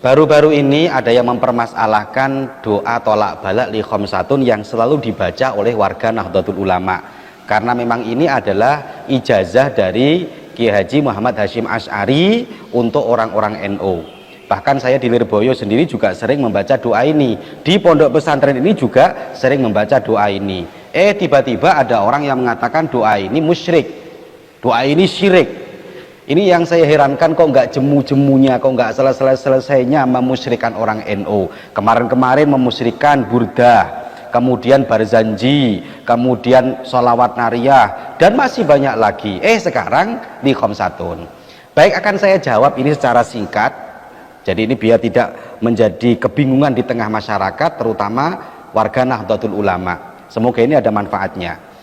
Baru-baru ini ada yang mempermasalahkan doa tolak balak li khamsatun yang selalu dibaca oleh warga Nahdlatul Ulama, karena memang ini adalah ijazah dari Kiai Haji Muhammad Hasyim Asy'ari untuk orang-orang NU. Bahkan saya di Lirboyo sendiri juga sering membaca doa ini, di pondok pesantren ini juga sering membaca doa ini. Tiba-tiba ada orang yang mengatakan doa ini musyrik, doa ini syirik. Ini yang saya herankan, kok nggak jemu-jemunya, kok nggak selesainya memusyrikan orang NU. Kemarin-kemarin memusyrikan burdah, kemudian barzanji, kemudian sholawat nariyah, dan masih banyak lagi. Sekarang di khamsatun. Baik, akan saya jawab ini secara singkat. Jadi ini biar tidak menjadi kebingungan di tengah masyarakat, terutama warga Nahdlatul Ulama. Semoga ini ada manfaatnya.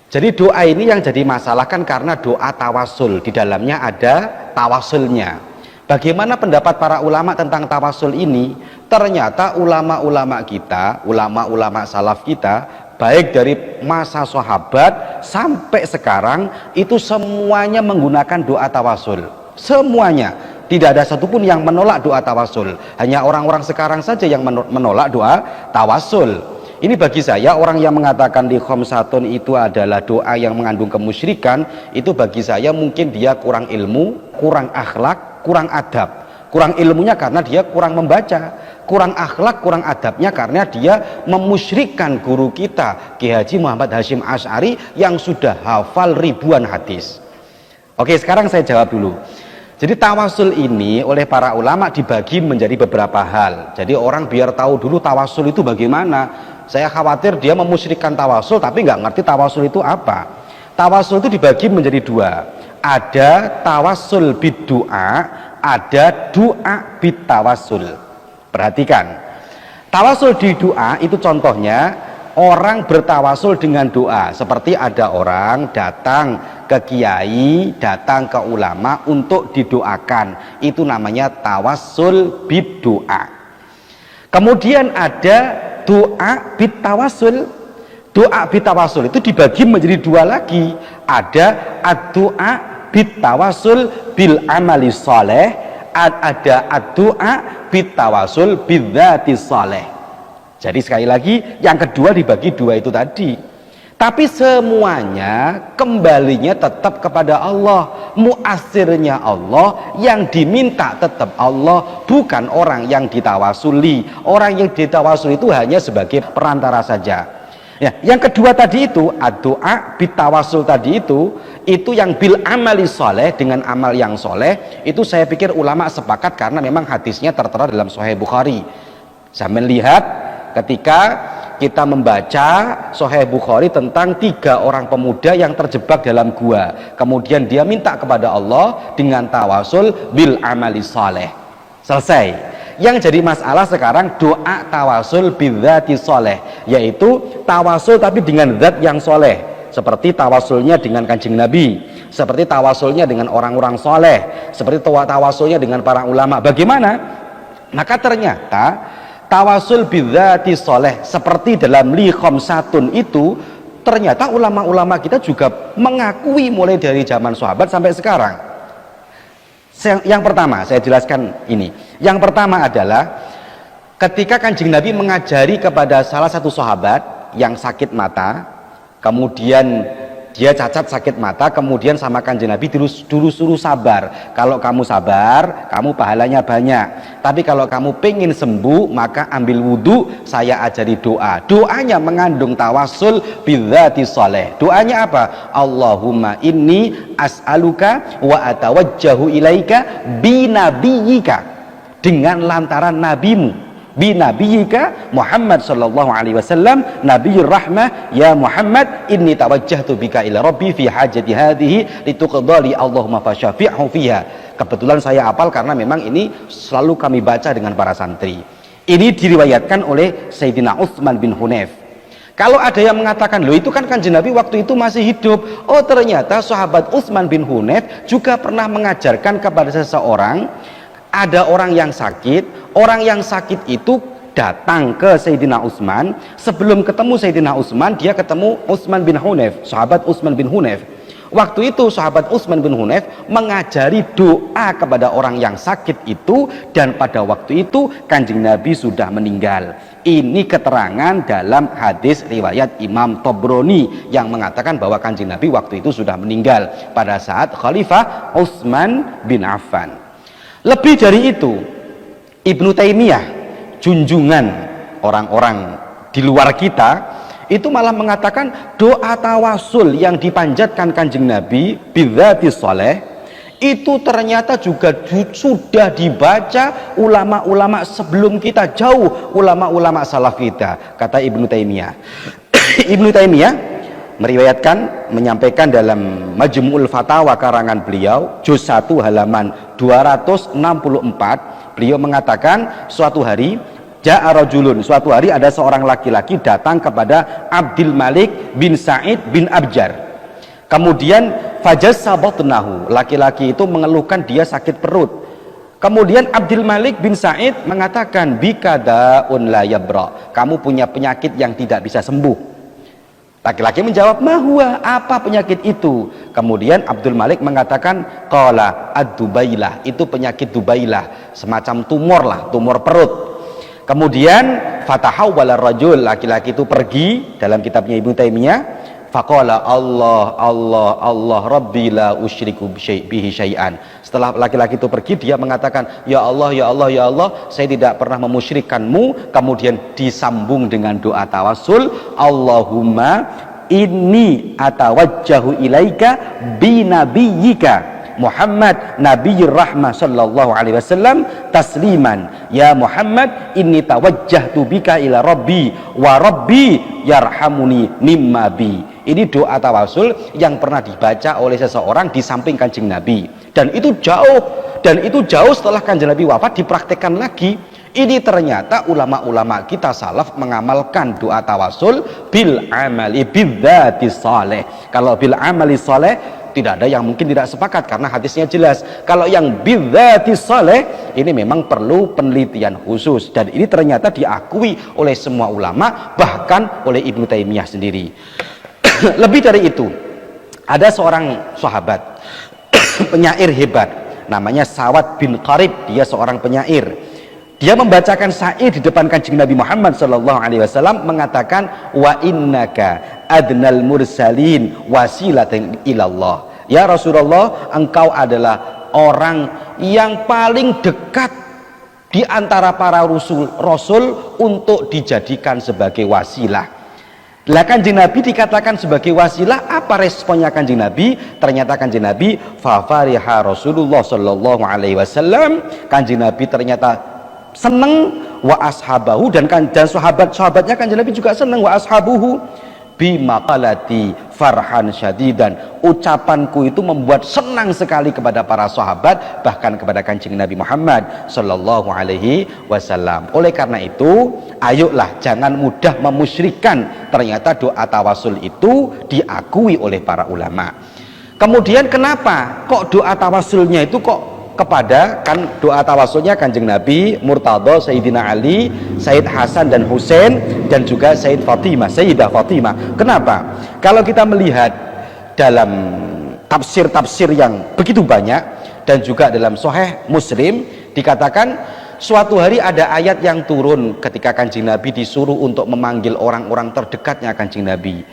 Jadi doa ini yang jadi masalah kan karena doa tawasul, di dalamnya ada tawasulnya. Bagaimana pendapat para ulama tentang tawasul ini? Ternyata ulama-ulama kita, ulama-ulama salaf kita, baik dari masa sahabat sampai sekarang, itu semuanya menggunakan doa tawasul. Semuanya, tidak ada satupun yang menolak doa tawasul. Hanya orang-orang sekarang saja yang menolak doa tawasul. Ini bagi saya, orang yang mengatakan di khamsatun itu adalah doa yang mengandung kemusyrikan, itu bagi saya mungkin dia kurang ilmu, kurang akhlak, kurang adab. Kurang ilmunya karena dia kurang membaca, kurang akhlak, kurang adabnya karena dia memusyrikkan guru kita Kiai Haji Muhammad Hasyim Asy'ari yang sudah hafal ribuan hadis. Oke, sekarang saya jawab dulu. Jadi tawasul ini oleh para ulama dibagi menjadi beberapa hal. Jadi orang biar tahu dulu tawasul itu bagaimana. Saya khawatir dia memusyrikan tawasul tapi nggak ngerti tawasul itu apa. Tawasul itu dibagi menjadi dua. Ada tawasul bid-du'a, ada doa bit-tawasul. Perhatikan. Tawasul di doa itu contohnya orang bertawasul dengan doa. Seperti ada orang datang ke kiai, datang ke ulama untuk didoakan. Itu namanya tawasul bid-du'a. Kemudian ada doa bitawasul. Doa bitawasul itu dibagi menjadi dua lagi. Ada ad-doa bitawasul bil amali saleh, ada ad-doa bitawasul bidzati saleh. Jadi sekali lagi, yang kedua dibagi dua itu tadi. Tapi semuanya kembalinya tetap kepada Allah, muasirnya Allah, yang diminta tetap Allah, bukan orang yang ditawasuli. Orang yang ditawasuli itu hanya sebagai perantara saja. Ya, yang kedua tadi itu doa bitawasul tadi itu yang bil amali soleh, dengan amal yang soleh, itu saya pikir ulama sepakat karena memang hadisnya tertera dalam Sahih Bukhari. Saya melihat ketika kita membaca Sahih Bukhari tentang 3 orang pemuda yang terjebak dalam gua, kemudian dia minta kepada Allah dengan tawasul bil amali saleh. Selesai. Yang jadi masalah sekarang doa tawasul bidzati saleh, yaitu tawasul tapi dengan zat yang soleh, seperti tawasulnya dengan Kanjeng Nabi, seperti tawasulnya dengan orang-orang soleh, seperti tawasulnya dengan para ulama. Bagaimana? Maka ternyata tawasul bidzati soleh seperti dalam li khamsatun itu, ternyata ulama-ulama kita juga mengakui mulai dari zaman sahabat sampai sekarang. Yang pertama saya jelaskan ini. Yang pertama adalah ketika Kanjeng Nabi mengajari kepada salah satu sahabat yang sakit mata, kemudian dia cacat sakit mata, kemudian sama Kanjeng Nabi dulu suruh sabar. Kalau kamu sabar, kamu pahalanya banyak. Tapi kalau kamu pengen sembuh, maka ambil wudhu, saya ajari doa. Doanya mengandung tawasul bidzati sholeh. Doanya apa? Allahumma inni as'aluka wa atawajjahu ilaika binabiyika, dengan lantaran nabimu, binabiyika Muhammad sallallahu alaihi wasallam nabiyur rahmah, ya Muhammad inni tawajjahtu bika ila rabbi fi hajati hadhihi lituqdali Allahumma fasyafi'hu fiha. Kebetulan saya hafal karena memang ini selalu kami baca dengan para santri. Ini diriwayatkan oleh Sayyidina Utsman bin Hunayf. Kalau ada yang mengatakan, loh itu kan Kanjeng Nabi waktu itu masih hidup. Oh, ternyata sahabat Utsman bin Hunayf juga pernah mengajarkan kepada seseorang. Ada orang yang sakit, orang yang sakit itu datang ke Sayyidina Utsman. Sebelum ketemu Sayyidina Utsman, dia ketemu Utsman bin Hunayf, sahabat Utsman bin Hunayf. Waktu itu sahabat Utsman bin Hunayf mengajari doa kepada orang yang sakit itu, dan pada waktu itu Kanjeng Nabi sudah meninggal. Ini keterangan dalam hadis riwayat Imam Tabrani yang mengatakan bahwa Kanjeng Nabi waktu itu sudah meninggal pada saat Khalifah Utsman bin Affan. Lebih dari itu, Ibnu Taimiyah, junjungan orang-orang di luar kita, itu malah mengatakan doa tawasul yang dipanjatkan Kanjeng Nabi bidzati sholeh itu ternyata juga sudah dibaca ulama-ulama sebelum kita, jauh ulama-ulama salaf kita, kata Ibnu Taimiyah. Ibnu Taimiyah meriwayatkan, menyampaikan dalam Majmu'ul Fatawa karangan beliau juz 1 halaman 264, beliau mengatakan suatu hari suatu hari ada seorang laki-laki datang kepada Abdul Malik bin Sa'id bin Abjar. Kemudian fajassa batnahu, laki-laki itu mengeluhkan dia sakit perut. Kemudian Abdul Malik bin Sa'id mengatakan bikadaun la yabra, kamu punya penyakit yang tidak bisa sembuh. Laki-laki menjawab, mahua, apa penyakit itu? Kemudian Abdul Malik mengatakan, qala ad-dubailah, itu penyakit dubailah, semacam tumor lah, tumor perut. Kemudian fatahawwala rajul, laki-laki itu pergi, dalam kitabnya Ibnu Taimiyah, faqala Allah Allah Allah rabbi la usyriku bihi syai'an. Setelah laki-laki itu pergi, dia mengatakan, ya Allah ya Allah ya Allah, saya tidak pernah memusyrikkanmu. Kemudian disambung dengan doa tawasul, Allahumma inni atawajjahu ilaika bi nabiyyika Muhammad Nabiyur Rahmah sallallahu alaihi wasallam tasliman, ya Muhammad inni tawajjahtu bika ila rabbi wa rabbi yarhamuni mimma bi. Ini doa tawasul yang pernah dibaca oleh seseorang di samping Kanjeng Nabi, dan itu jauh setelah Kanjeng Nabi wafat dipraktekkan lagi. Ini ternyata ulama-ulama kita salaf mengamalkan doa tawasul bil amali bidzati saleh. Kalau bil amali saleh tidak ada yang mungkin tidak sepakat karena hadisnya jelas. Kalau yang bidzati saleh ini memang perlu penelitian khusus, dan ini ternyata diakui oleh semua ulama, bahkan oleh Ibnu Taimiyah sendiri. Lebih dari itu, ada seorang sahabat penyair hebat namanya Sawad bin Qarib, dia seorang penyair. Dia membacakan syair di depan Kanjeng Nabi Muhammad sallallahu alaihi wasallam, mengatakan wa innaka adnal mursalin wasilatan ilallah. Ya Rasulullah, engkau adalah orang yang paling dekat di antara para rasul untuk dijadikan sebagai wasilah. Lah Kanjeng Nabi dikatakan sebagai wasilah, apa responnya Kanjeng Nabi? Ternyata Kanjeng Nabi fa fariha Rasulullah sallallahu alaihi wasallam, Kanjeng Nabi ternyata seneng, wa ashabahu, dan sahabat-sahabatnya Kanjeng Nabi juga seneng, wa ashabuhu bimaqalati farhan syadidan, ucapanku itu membuat senang sekali kepada para sahabat, bahkan kepada Kanjeng Nabi Muhammad sallallahu alaihi wasallam. Oleh karena itu, ayolah jangan mudah memusyrikkan, ternyata doa tawasul itu diakui oleh para ulama. Kemudian kenapa kok doa tawasulnya itu kok kepada, kan doa tawasulnya Kanjeng Nabi, Murtadha, Sayyidina Ali, Sayyid Hasan dan Husain, dan juga Sayyidah Fatimah. Kenapa? Kalau kita melihat dalam tafsir-tafsir yang begitu banyak, dan juga dalam Sahih Muslim dikatakan suatu hari ada ayat yang turun ketika Kanjeng Nabi disuruh untuk memanggil orang-orang terdekatnya Kanjeng Nabi.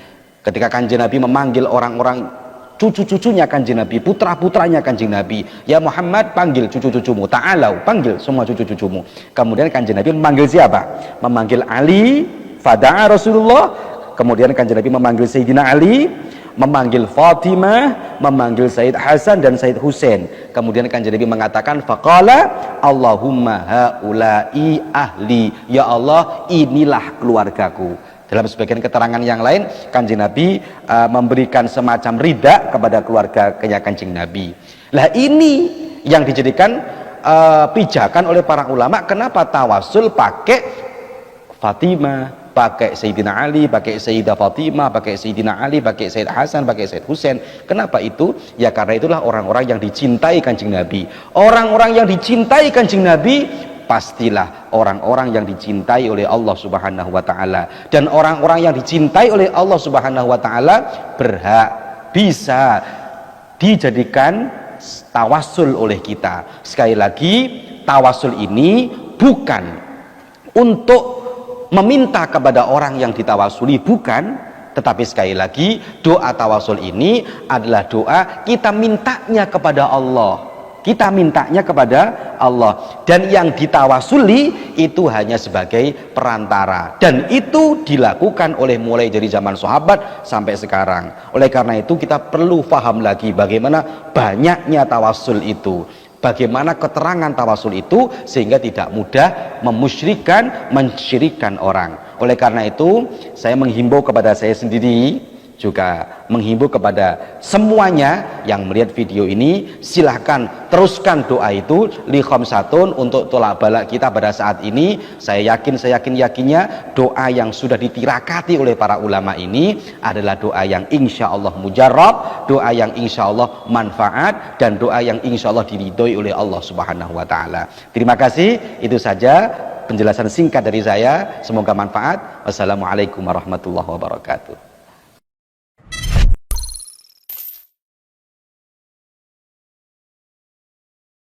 Ketika Kanjeng Nabi memanggil orang-orang cucu-cucunya Kanjeng Nabi, putra-putranya Kanjeng Nabi, ya Muhammad, panggil cucu-cucumu, ta'alau, panggil semua cucu-cucumu. Kemudian Kanjeng Nabi memanggil siapa? Memanggil Ali, fada'a Rasulullah. Kemudian Kanjeng Nabi memanggil Sayyidina Ali, memanggil Fatimah, memanggil Sayyid Hasan dan Sayyid Husain. Kemudian Kanjeng Nabi mengatakan, faqala Allahumma haula'i ahli, ya Allah, inilah keluargaku. Dalam sebagian keterangan yang lain, Kanjeng Nabi memberikan semacam ridha kepada keluarga Kanjeng Nabi. Lah ini yang dijadikan pijakan oleh para ulama, kenapa tawasul pakai Fatimah, pakai Sayyidina Ali, pakai Sayyidah Fatimah, pakai Sayyidina Ali, pakai Sayyid Hasan, pakai Sayyid Husain. Kenapa itu? Ya karena itulah orang-orang yang dicintai Kanjeng Nabi. Orang-orang yang dicintai Kanjeng Nabi pastilah orang-orang yang dicintai oleh Allah Subhanahu wa taala, dan orang-orang yang dicintai oleh Allah Subhanahu wa taala berhak bisa dijadikan tawasul oleh kita. Sekali lagi, tawasul ini bukan untuk meminta kepada orang yang ditawasuli, bukan, tetapi sekali lagi doa tawasul ini adalah doa kita mintanya kepada Allah. Kita mintanya kepada Allah, dan yang ditawasuli itu hanya sebagai perantara, dan itu dilakukan oleh mulai dari zaman sahabat sampai sekarang. Oleh karena itu kita perlu paham lagi bagaimana banyaknya tawasul itu, bagaimana keterangan tawasul itu, sehingga tidak mudah memusyrikkan, mensyirikkan orang. Oleh karena itu saya menghimbau kepada saya sendiri, juga menghimbau kepada semuanya yang melihat video ini, silahkan teruskan doa itu li khamsatun untuk tolak balak kita pada saat ini. Saya yakinnya doa yang sudah ditirakati oleh para ulama ini adalah doa yang insya Allah mujarab, doa yang insya Allah manfaat, dan doa yang insya Allah diridhoi oleh Allah Subhanahu wa Ta'ala. Terima kasih, itu saja penjelasan singkat dari saya, semoga manfaat. Wassalamualaikum warahmatullahi wabarakatuh.